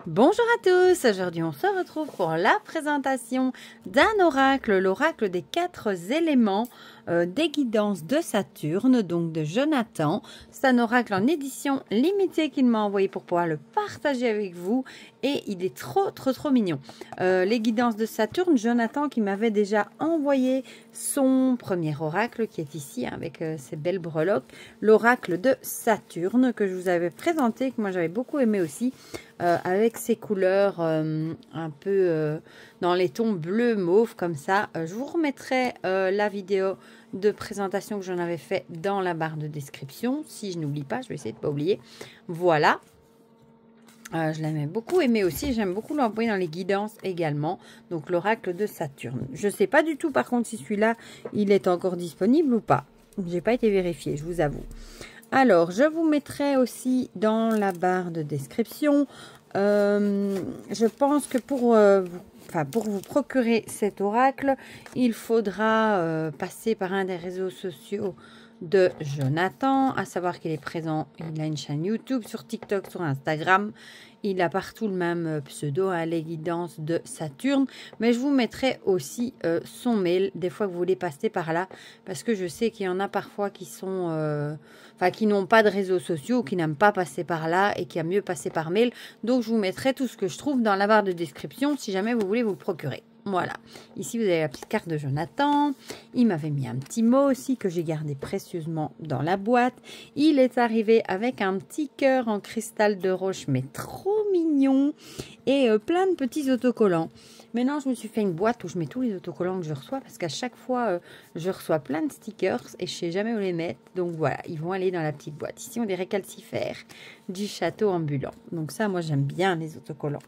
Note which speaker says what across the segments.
Speaker 1: Bonjour à tous, aujourd'hui on se retrouve pour la présentation d'un oracle, l'oracle des 4 éléments des guidances de Saturne, donc de Jonathan. C'est un oracle en édition limitée qu'il m'a envoyé pour pouvoir le partager avec vous et il est trop mignon. Les guidances de Saturne, Jonathan qui m'avait déjà envoyé son premier oracle qui est ici avec ses belles breloques, l'oracle de Saturne que je vous avais présenté, que moi j'avais beaucoup aimé aussi. Avec ces couleurs un peu dans les tons bleu mauve comme ça. Je vous remettrai la vidéo de présentation que j'en avais fait dans la barre de description. Si je n'oublie pas, je vais essayer de ne pas oublier. Voilà. Je l'avais beaucoup aimé aussi. J'aime beaucoup l'envoyer dans les guidances également. Donc l'oracle de Saturne. Je ne sais pas du tout par contre si celui-là il est encore disponible ou pas. Je n'ai pas été vérifié, je vous avoue. Alors, je vous mettrai aussi dans la barre de description. Je pense que pour vous procurer cet oracle, il faudra passer par un des réseaux sociaux de Jonathan, à savoir qu'il est présent, il a une chaîne YouTube, sur TikTok, sur Instagram. Il a partout le même pseudo, les guidances de Saturne. Mais je vous mettrai aussi son mail, des fois que vous voulez passer par là. Parce que je sais qu'il y en a parfois qui sont... qui n'ont pas de réseaux sociaux, qui n'aiment pas passer par là et qui aiment mieux passer par mail. Donc, je vous mettrai tout ce que je trouve dans la barre de description si jamais vous voulez vous le procurer. Voilà, ici vous avez la petite carte de Jonathan. Il m'avait mis un petit mot aussi que j'ai gardé précieusement dans la boîte. Il est arrivé avec un petit cœur en cristal de roche, mais trop mignon. Et plein de petits autocollants. Maintenant, je me suis fait une boîte où je mets tous les autocollants que je reçois. Parce qu'à chaque fois, je reçois plein de stickers et je ne sais jamais où les mettre. Donc voilà, ils vont aller dans la petite boîte. Ici, on dirait calcifère du château ambulant. Donc ça, moi, j'aime bien les autocollants.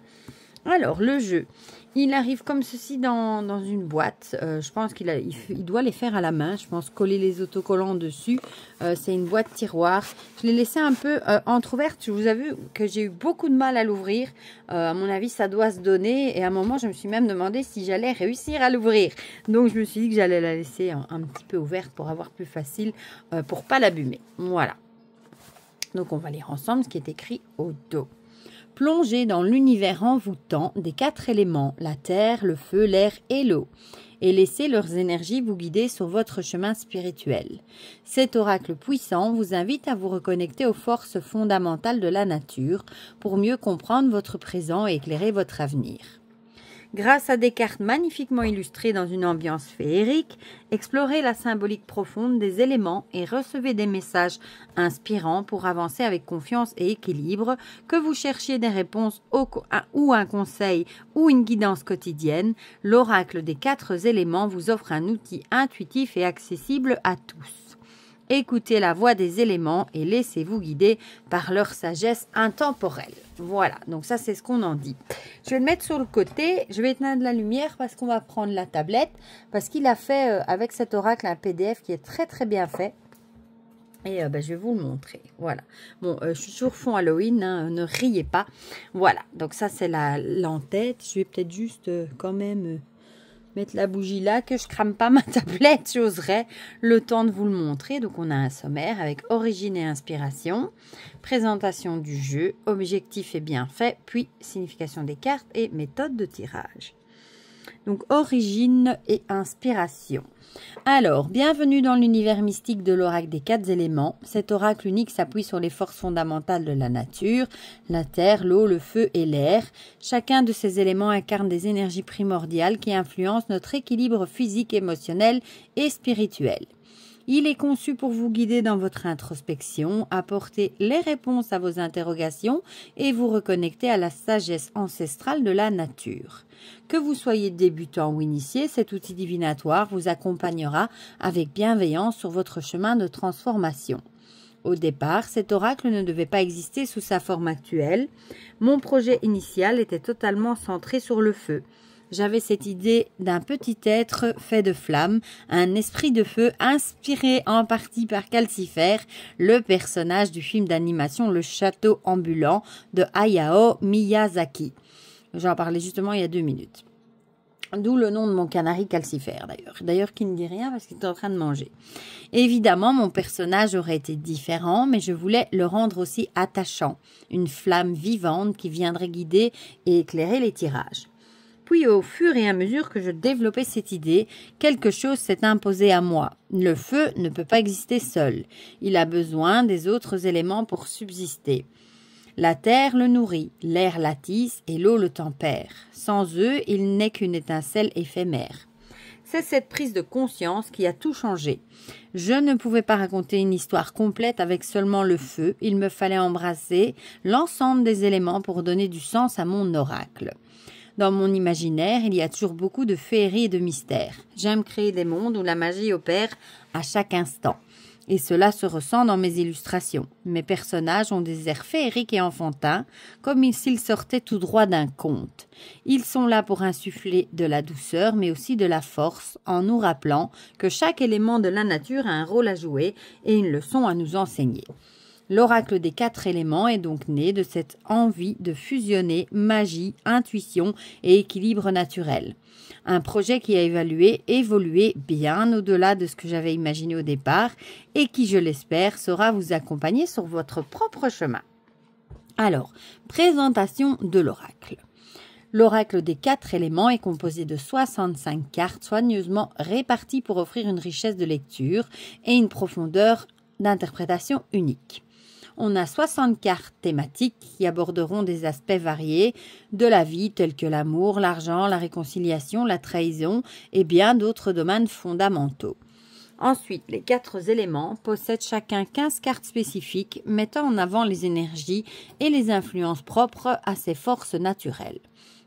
Speaker 1: Alors, le jeu, il arrive comme ceci dans une boîte. Je pense il doit les faire à la main. Je pense coller les autocollants dessus. C'est une boîte tiroir. Je l'ai laissé un peu entrouverte. Je vous avoue que j'ai eu beaucoup de mal à l'ouvrir. À mon avis, ça doit se donner. Et à un moment, je me suis même demandé si j'allais réussir à l'ouvrir. Donc, je me suis dit que j'allais la laisser un petit peu ouverte pour avoir plus facile, pour pas l'abîmer. Voilà. Donc, on va lire ensemble ce qui est écrit au dos. Plongez dans l'univers envoûtant des 4 éléments, la terre, le feu, l'air et l'eau, et laissez leurs énergies vous guider sur votre chemin spirituel. Cet oracle puissant vous invite à vous reconnecter aux forces fondamentales de la nature pour mieux comprendre votre présent et éclairer votre avenir. Grâce à des cartes magnifiquement illustrées dans une ambiance féerique, explorez la symbolique profonde des éléments et recevez des messages inspirants pour avancer avec confiance et équilibre, que vous cherchiez des réponses ou un conseil ou une guidance quotidienne. L'oracle des 4 éléments vous offre un outil intuitif et accessible à tous. Écoutez la voix des éléments et laissez-vous guider par leur sagesse intemporelle. Voilà, donc ça c'est ce qu'on en dit. Je vais le mettre sur le côté, je vais éteindre la lumière parce qu'on va prendre la tablette. Parce qu'il a fait avec cet oracle un PDF qui est très bien fait. Et je vais vous le montrer. Voilà. Bon, je suis sur fond Halloween, hein, ne riez pas. Voilà, donc ça c'est l'entête. Je vais peut-être juste quand même... mettre la bougie là, que je crame pas ma tablette, j'oserais le temps de vous le montrer. Donc on a un sommaire avec origine et inspiration, présentation du jeu, objectif et bienfait, puis signification des cartes et méthode de tirage. Donc origine et inspiration. Alors, bienvenue dans l'univers mystique de l'oracle des 4 éléments. Cet oracle unique s'appuie sur les forces fondamentales de la nature, la terre, l'eau, le feu et l'air. Chacun de ces éléments incarne des énergies primordiales qui influencent notre équilibre physique, émotionnel et spirituel. Il est conçu pour vous guider dans votre introspection, apporter les réponses à vos interrogations et vous reconnecter à la sagesse ancestrale de la nature. Que vous soyez débutant ou initié, cet outil divinatoire vous accompagnera avec bienveillance sur votre chemin de transformation. Au départ, cet oracle ne devait pas exister sous sa forme actuelle. Mon projet initial était totalement centré sur le feu. J'avais cette idée d'un petit être fait de flammes, un esprit de feu inspiré en partie par Calcifère, le personnage du film d'animation Le Château Ambulant de Hayao Miyazaki. J'en parlais justement il y a 2 minutes. D'où le nom de mon canari calcifère d'ailleurs. D'ailleurs qui ne dit rien parce qu'il est en train de manger. Évidemment, mon personnage aurait été différent, mais je voulais le rendre aussi attachant. Une flamme vivante qui viendrait guider et éclairer les tirages. Puis au fur et à mesure que je développais cette idée, quelque chose s'est imposé à moi. Le feu ne peut pas exister seul. Il a besoin des autres éléments pour subsister. La terre le nourrit, l'air l'attise et l'eau le tempère. Sans eux, il n'est qu'une étincelle éphémère. C'est cette prise de conscience qui a tout changé. Je ne pouvais pas raconter une histoire complète avec seulement le feu. Il me fallait embrasser l'ensemble des éléments pour donner du sens à mon oracle. Dans mon imaginaire, il y a toujours beaucoup de féerie et de mystère. J'aime créer des mondes où la magie opère à chaque instant. Et cela se ressent dans mes illustrations. Mes personnages ont des airs féeriques et enfantins, comme s'ils sortaient tout droit d'un conte. Ils sont là pour insuffler de la douceur, mais aussi de la force, en nous rappelant que chaque élément de la nature a un rôle à jouer et une leçon à nous enseigner. L'oracle des 4 éléments est donc né de cette envie de fusionner magie, intuition et équilibre naturel. Un projet qui a évolué bien au-delà de ce que j'avais imaginé au départ et qui, je l'espère, saura vous accompagner sur votre propre chemin. Alors, présentation de l'oracle. L'oracle des 4 éléments est composé de 65 cartes soigneusement réparties pour offrir une richesse de lecture et une profondeur d'interprétation unique. On a 60 cartes thématiques qui aborderont des aspects variés de la vie tels que l'amour, l'argent, la réconciliation, la trahison et bien d'autres domaines fondamentaux. Ensuite, les 4 éléments possèdent chacun 15 cartes spécifiques mettant en avant les énergies et les influences propres à ces forces naturelles.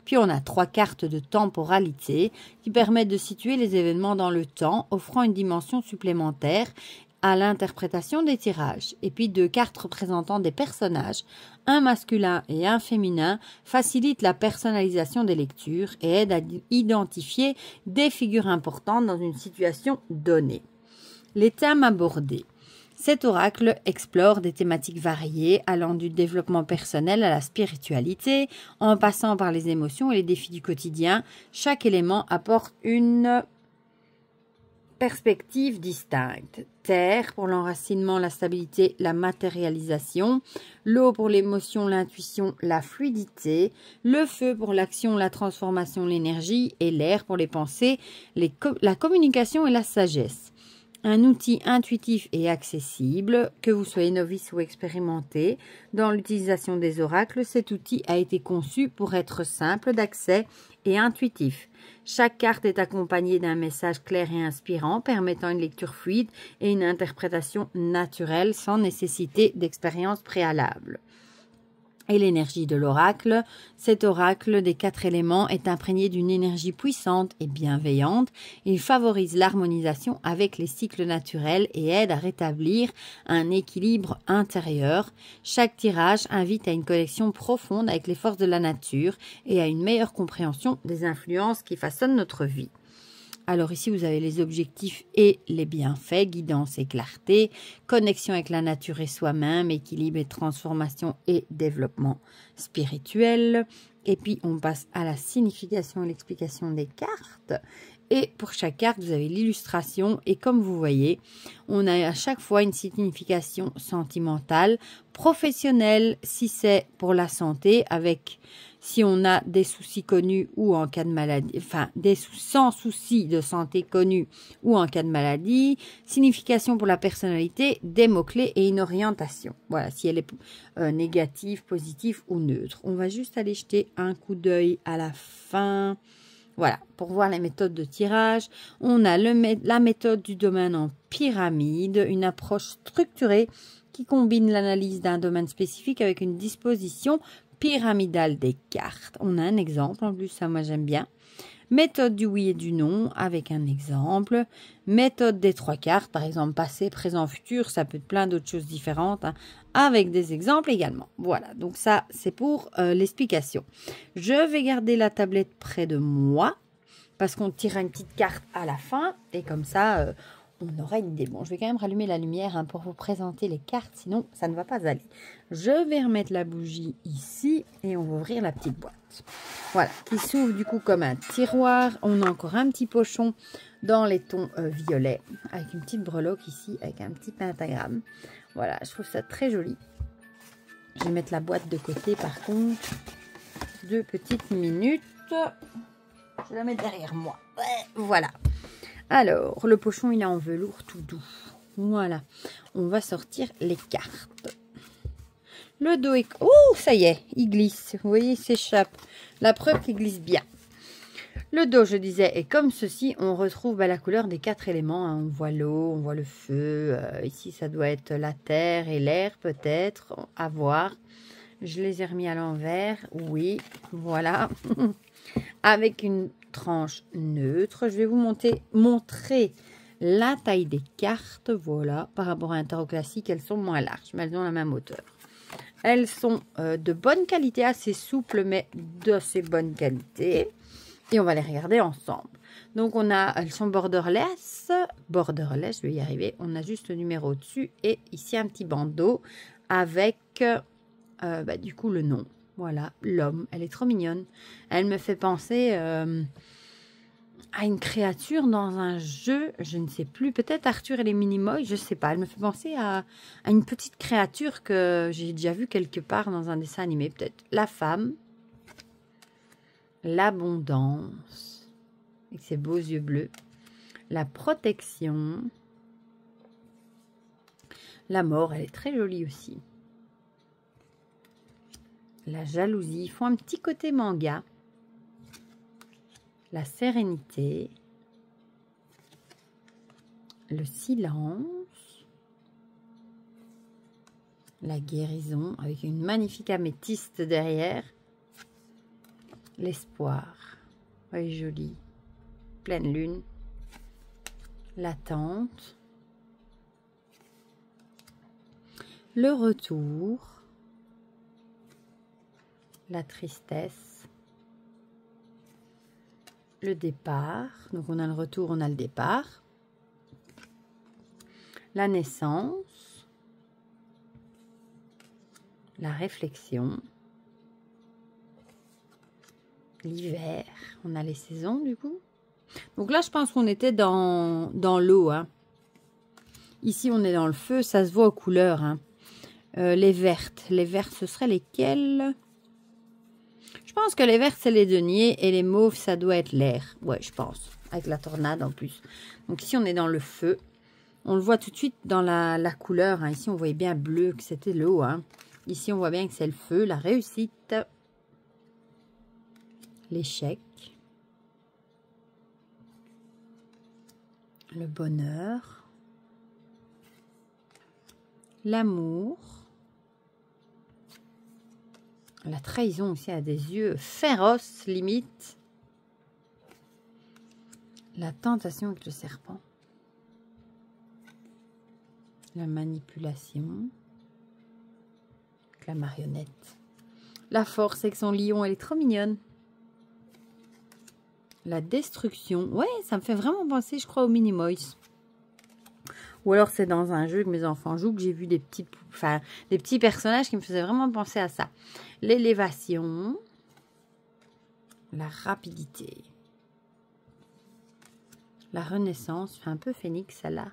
Speaker 1: Puis on a 3 cartes de temporalité qui permettent de situer les événements dans le temps, offrant une dimension supplémentaire à l'interprétation des tirages. Et puis 2 cartes représentant des personnages, un masculin et un féminin, facilitent la personnalisation des lectures et aident à identifier des figures importantes dans une situation donnée. Les thèmes abordés. Cet oracle explore des thématiques variées allant du développement personnel à la spiritualité, en passant par les émotions et les défis du quotidien. Chaque élément apporte une perspective distincte. Terre pour l'enracinement, la stabilité, la matérialisation. L'eau pour l'émotion, l'intuition, la fluidité. Le feu pour l'action, la transformation, l'énergie. Et l'air pour les pensées, la communication et la sagesse. Un outil intuitif et accessible, que vous soyez novice ou expérimenté. Dans l'utilisation des oracles, cet outil a été conçu pour être simple d'accès et intuitif. Chaque carte est accompagnée d'un message clair et inspirant, permettant une lecture fluide et une interprétation naturelle sans nécessité d'expérience préalable. Et l'énergie de l'oracle. Cet oracle des 4 éléments est imprégné d'une énergie puissante et bienveillante. Il favorise l'harmonisation avec les cycles naturels et aide à rétablir un équilibre intérieur. Chaque tirage invite à une connexion profonde avec les forces de la nature et à une meilleure compréhension des influences qui façonnent notre vie. Alors ici, vous avez les objectifs et les bienfaits, guidance et clarté, connexion avec la nature et soi-même, équilibre et transformation et développement spirituel. Et puis, on passe à la signification et l'explication des cartes. Et pour chaque carte, vous avez l'illustration. Et comme vous voyez, on a à chaque fois une signification sentimentale, professionnelle, si c'est pour la santé, avec si on a des soucis connus ou en cas de maladie, enfin sans soucis de santé connus ou en cas de maladie, signification pour la personnalité, des mots-clés et une orientation. Voilà, si elle est négative, positive ou neutre. On va juste aller jeter un coup d'œil à la fin. Voilà, pour voir les méthodes de tirage, on a la méthode du domaine en pyramide, une approche structurée qui combine l'analyse d'un domaine spécifique avec une disposition pyramidale des cartes. On a un exemple, en plus ça moi j'aime bien. Méthode du oui et du non avec un exemple. Méthode des 3 cartes, par exemple passé, présent, futur, ça peut être plein d'autres choses différentes, hein, avec des exemples également. Voilà, donc ça c'est pour l'explication. Je vais garder la tablette près de moi parce qu'on tirera une petite carte à la fin et comme ça on aura une idée. Bon, je vais quand même rallumer la lumière hein, pour vous présenter les cartes, sinon ça ne va pas aller. Je vais remettre la bougie ici et on va ouvrir la petite boîte. Voilà, qui s'ouvre du coup comme un tiroir. On a encore un petit pochon dans les tons violets, avec une petite breloque ici, avec un petit pentagramme. Voilà, je trouve ça très joli. Je vais mettre la boîte de côté par contre. 2 petites minutes. Je la mets derrière moi. Voilà. Alors, le pochon, il est en velours tout doux. Voilà. On va sortir les cartes. Le dos est... Oh, ça y est, il glisse. Vous voyez, il s'échappe. La preuve qu'il glisse bien. Le dos, je disais, est comme ceci. On retrouve la couleur des 4 éléments. Hein. On voit l'eau, on voit le feu. Ici, ça doit être la terre et l'air, peut-être. À voir. Je les ai remis à l'envers. Oui, voilà. Avec une tranche neutre. Je vais vous montrer la taille des cartes. Voilà. Par rapport à un tarot classique, elles sont moins larges, mais elles ont la même hauteur. Elles sont de bonne qualité, assez souples, mais d'assez bonne qualité. Et on va les regarder ensemble. Donc, elles sont borderless. Borderless, je vais y arriver. On a juste le numéro dessus. Et ici, un petit bandeau avec, du coup, le nom. Voilà, l'homme. Elle est trop mignonne. Elle me fait penser à une créature dans un jeu. Je ne sais plus. Peut-être Arthur et les Minimoys. Je ne sais pas. Elle me fait penser à une petite créature que j'ai déjà vue quelque part dans un dessin animé. Peut-être la femme. L'abondance. Avec ses beaux yeux bleus. La protection. La mort. Elle est très jolie aussi. La jalousie. Ils font un petit côté manga. La sérénité, le silence, la guérison avec une magnifique améthyste derrière, l'espoir, oui joli, pleine lune, l'attente, le retour, la tristesse, le départ, donc on a le retour, on a le départ, la naissance, la réflexion, l'hiver, on a les saisons du coup. Donc là je pense qu'on était dans l'eau. Hein. Ici on est dans le feu, ça se voit aux couleurs. Hein. Les vertes ce seraient lesquelles? Je pense que les vertes, c'est les deniers et les mauves, ça doit être l'air. Ouais, je pense. Avec la tornade en plus. Donc ici, on est dans le feu. On le voit tout de suite dans la couleur. Hein. Ici, on voyait bien bleu que c'était l'eau. Hein. Ici, on voit bien que c'est le feu, la réussite. L'échec. Le bonheur. L'amour. La trahison aussi a des yeux féroces, limite. La tentation avec le serpent. La manipulation. Avec la marionnette. La force avec son lion, elle est trop mignonne. La destruction. Ouais, ça me fait vraiment penser, je crois, aux Minimoys. Ou alors c'est dans un jeu que mes enfants jouent, que j'ai vu des petits personnages qui me faisaient vraiment penser à ça. L'élévation. La rapidité. La renaissance. Fait un peu phénix, celle-là.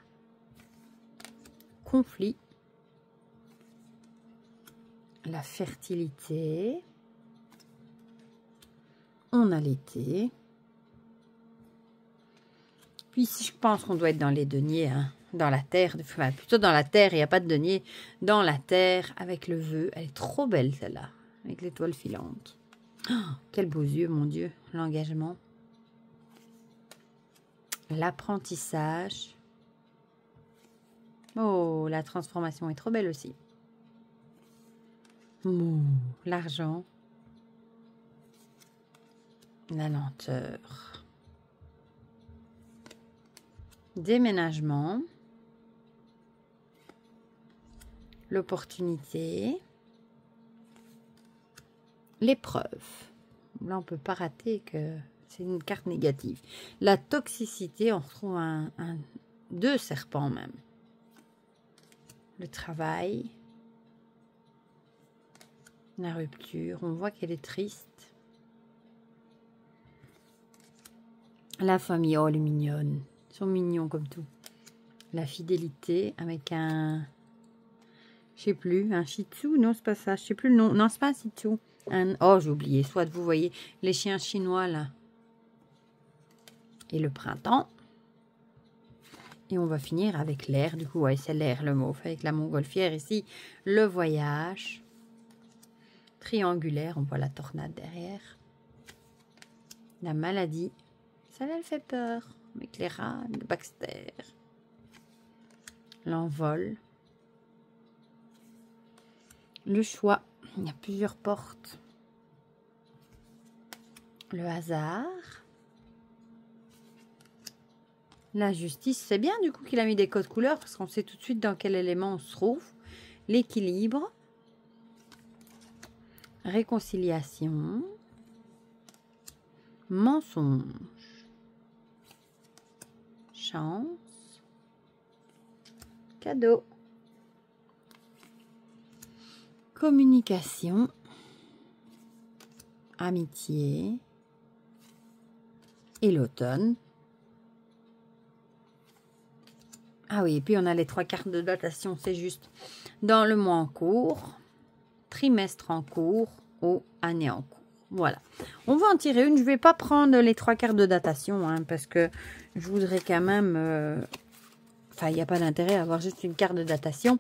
Speaker 1: Conflit. La fertilité. On a l'été. Puis ici, je pense qu'on doit être dans les deniers, hein. Dans la terre, enfin, plutôt dans la terre, il n'y a pas de denier, dans la terre, avec le vœu. Elle est trop belle, celle-là, avec l'étoile filante. Oh, quels beaux yeux, mon Dieu, l'engagement. L'apprentissage. Oh, la transformation est trop belle aussi. Oh, l'argent. La lenteur. Déménagement. L'opportunité, l'épreuve. Là, on ne peut pas rater que c'est une carte négative. La toxicité, on retrouve deux serpents même. Le travail, la rupture, on voit qu'elle est triste. La famille, oh, elle est mignonne. Ils sont mignons comme tout. La fidélité avec un... Je sais plus, un shih tzu. Non, c'est pas ça. Je sais plus le nom. Non, c'est pas un shih tzu. Oh, j'ai oublié. Soit vous voyez les chiens chinois là. Et le printemps. Et on va finir avec l'air. Du coup, ouais, c'est l'air, le mot. Avec la montgolfière ici. Le voyage. Triangulaire. On voit la tornade derrière. La maladie. Ça, elle fait peur. Avec les rats, le Baxter. L'envol. Le choix. Il y a plusieurs portes. Le hasard. La justice. C'est bien du coup qu'il a mis des codes couleurs parce qu'on sait tout de suite dans quel élément on se trouve. L'équilibre. Réconciliation. Mensonge. Chance. Cadeau. Communication. Amitié. Et l'automne. Ah oui, et puis on a les 3 cartes de datation, c'est juste dans le mois en cours, trimestre en cours ou année en cours. Voilà. On va en tirer une. Je ne vais pas prendre les 3 cartes de datation hein, parce que je voudrais quand même... Enfin, il n'y a pas d'intérêt à avoir juste une carte de datation.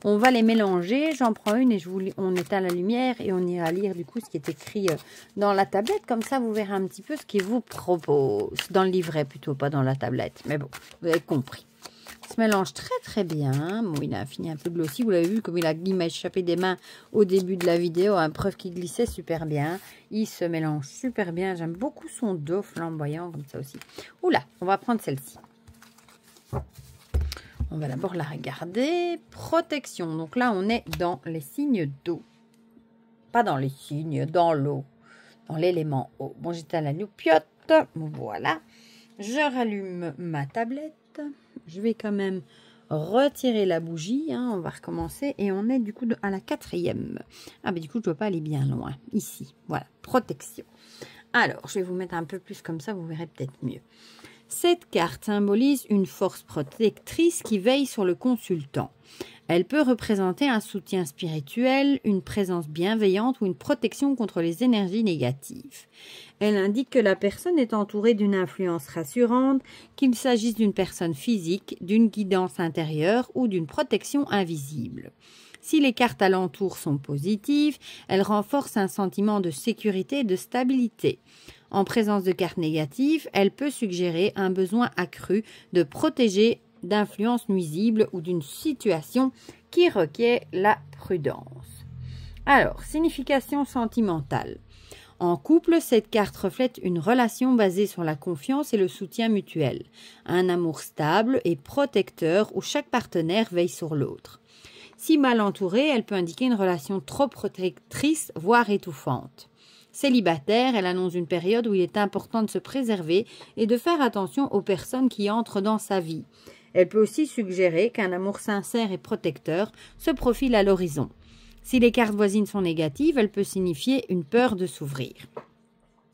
Speaker 1: On va les mélanger. J'en prends une et on éteint la lumière et on ira lire du coup ce qui est écrit dans la tablette. Comme ça, vous verrez un petit peu ce qu'il vous propose. Dans le livret plutôt, pas dans la tablette. Mais bon, vous avez compris. Il se mélange très très bien. Bon, il a fini un peu glossy. Vous l'avez vu comme il m'a échappé des mains au début de la vidéo. Hein, preuve qu'il glissait super bien. Il se mélange super bien. J'aime beaucoup son dos flamboyant comme ça aussi. Oula, on va prendre celle-ci. On va d'abord la regarder. Protection. Donc là, on est dans les signes d'eau. Pas dans les signes, dans l'eau. Dans l'élément eau. Bon, j'étais à la noupiote. Voilà. Je rallume ma tablette. Je vais quand même retirer la bougie. Hein, on va recommencer. Et on est du coup à la 4e. Ah, mais du coup, je ne dois pas aller bien loin. Ici. Voilà. Protection. Alors, je vais vous mettre un peu plus comme ça. Vous verrez peut-être mieux. Cette carte symbolise une force protectrice qui veille sur le consultant. Elle peut représenter un soutien spirituel, une présence bienveillante ou une protection contre les énergies négatives. Elle indique que la personne est entourée d'une influence rassurante, qu'il s'agisse d'une personne physique, d'une guidance intérieure ou d'une protection invisible. Si les cartes alentour sont positives, elles renforcent un sentiment de sécurité et de stabilité. En présence de cartes négatives, elle peut suggérer un besoin accru de protéger d'influences nuisibles ou d'une situation qui requiert la prudence. Alors, signification sentimentale. En couple, cette carte reflète une relation basée sur la confiance et le soutien mutuel. Un amour stable et protecteur où chaque partenaire veille sur l'autre. Si mal entourée, elle peut indiquer une relation trop protectrice, voire étouffante. Célibataire, elle annonce une période où il est important de se préserver et de faire attention aux personnes qui entrent dans sa vie. Elle peut aussi suggérer qu'un amour sincère et protecteur se profile à l'horizon. Si les cartes voisines sont négatives, elle peut signifier une peur de s'ouvrir.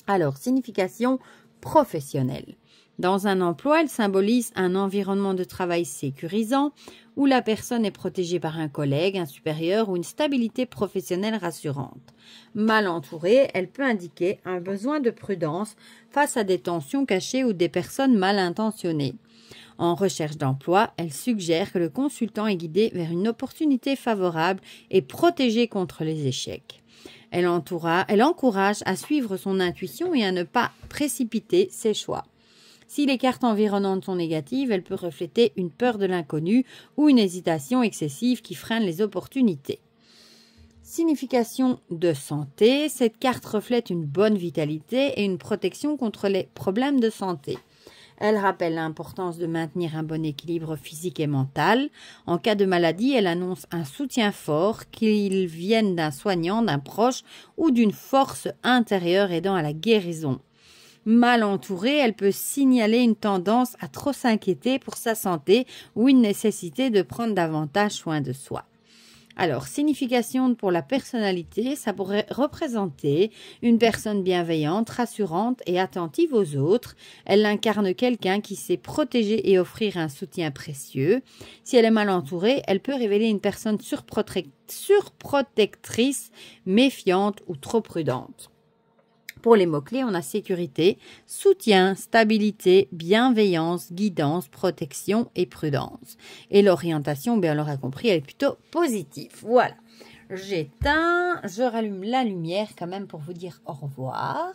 Speaker 1: Alors, signification professionnelle. Dans un emploi, elle symbolise un environnement de travail sécurisant où la personne est protégée par un collègue, un supérieur ou une stabilité professionnelle rassurante. Mal entourée, elle peut indiquer un besoin de prudence face à des tensions cachées ou des personnes mal intentionnées. En recherche d'emploi, elle suggère que le consultant est guidé vers une opportunité favorable et protégé contre les échecs. Elle encourage à suivre son intuition et à ne pas précipiter ses choix. Si les cartes environnantes sont négatives, elle peut refléter une peur de l'inconnu ou une hésitation excessive qui freine les opportunités. Signification de santé. Cette carte reflète une bonne vitalité et une protection contre les problèmes de santé. Elle rappelle l'importance de maintenir un bon équilibre physique et mental. En cas de maladie, elle annonce un soutien fort, qu'il vienne d'un soignant, d'un proche ou d'une force intérieure aidant à la guérison. Mal entourée, elle peut signaler une tendance à trop s'inquiéter pour sa santé ou une nécessité de prendre davantage soin de soi. Alors, signification pour la personnalité, ça pourrait représenter une personne bienveillante, rassurante et attentive aux autres. Elle incarne quelqu'un qui sait protéger et offrir un soutien précieux. Si elle est mal entourée, elle peut révéler une personne surprotectrice, méfiante ou trop prudente. Pour les mots-clés, on a sécurité, soutien, stabilité, bienveillance, guidance, protection et prudence. Et l'orientation, bien on l'aura compris, elle est plutôt positive. Voilà. J'éteins, je rallume la lumière quand même pour vous dire au revoir.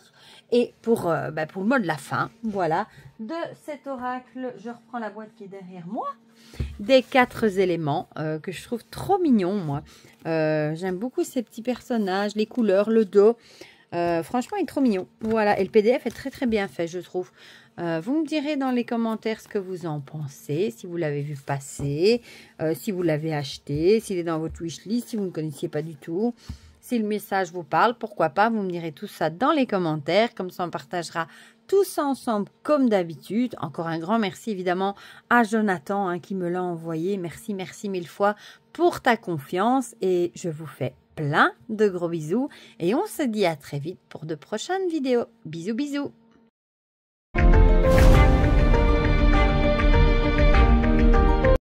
Speaker 1: Et pour le mot de la fin, voilà, de cet oracle, je reprends la boîte qui est derrière moi. Des 4 éléments que je trouve trop mignons, moi. J'aime beaucoup ces petits personnages, les couleurs, le dos. Franchement, il est trop mignon. Voilà, et le PDF est très très bien fait, je trouve. Vous me direz dans les commentaires ce que vous en pensez, si vous l'avez vu passer, si vous l'avez acheté, s'il est dans votre wishlist, si vous ne connaissiez pas du tout. Si le message vous parle, pourquoi pas, vous me direz tout ça dans les commentaires. Comme ça, on partagera tous ensemble comme d'habitude. Encore un grand merci évidemment à Jonathan qui me l'a envoyé. Merci, merci mille fois pour ta confiance et je vous fais plein de gros bisous et on se dit à très vite pour de prochaines vidéos. Bisous, bisous.